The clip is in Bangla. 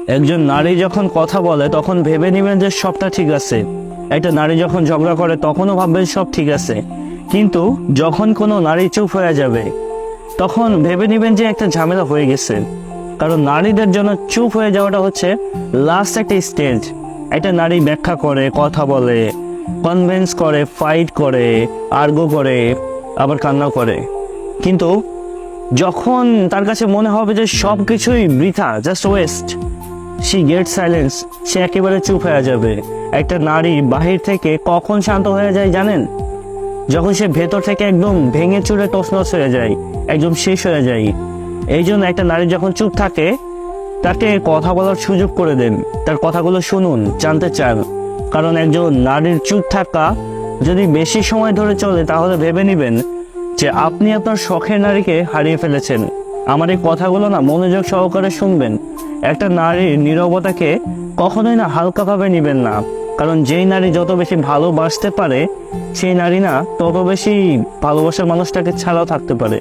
একজন নারী যখন কথা বলে তখন ভেবে নেবেন যে সবটা ঠিক আছে। একটা নারী যখন ঝগড়া করে তখনও ভাববেন সব ঠিক আছে। কিন্তু যখন কোনো নারী চুপ হয়ে যাবে তখন ভেবে নেবেন যে একটা ঝামেলা হয়ে গেছে। কারণ নারীদের জন্য চুপ হয়ে যাওয়াটা হচ্ছে লাস্ট একটা স্টেজ। একটা নারী ব্যাখ্যা করে, কথা বলে, কনভিন্স করে, ফাইট করে, আর্গো করে, আবার কান্না করে। কিন্তু যখন তার কাছে মনে হবে যে সব কিছুই বৃথা, just waste, she get silence, সে একেবারে চুপ হয়ে যাবে। একটা নারী বাহির থেকে কখন শান্ত হয়ে যায় জানেন? যখন সে ভেতর থেকে একদম ভেঙে চুরে তছনছ হয়ে যায়, একদম শেষ হয়ে যায়। এই জন্য একটা নারী যখন চুপ থাকে তাকে কথা বলার সুযোগ করে দেন, তার কথাগুলো শুনুন, জানতে চান। কারণ একজন নারীর চুপ থাকা যদি বেশি সময় ধরে চলে তাহলে ভেবে নেবেন যে আপনি আপনার শখের নারীকে হারিয়ে ফেলেছেন। আমার এই কথাগুলো না মনোযোগ সহকারে শুনবেন। একটা নারীর নীরবতাকে কখনোই না হালকাভাবে নেবেন না। কারণ যেই নারী যত বেশি ভালোবাসতে পারে সেই নারী না তত বেশি ভালোবাসার মানুষটাকে ছাড়াও থাকতে পারে।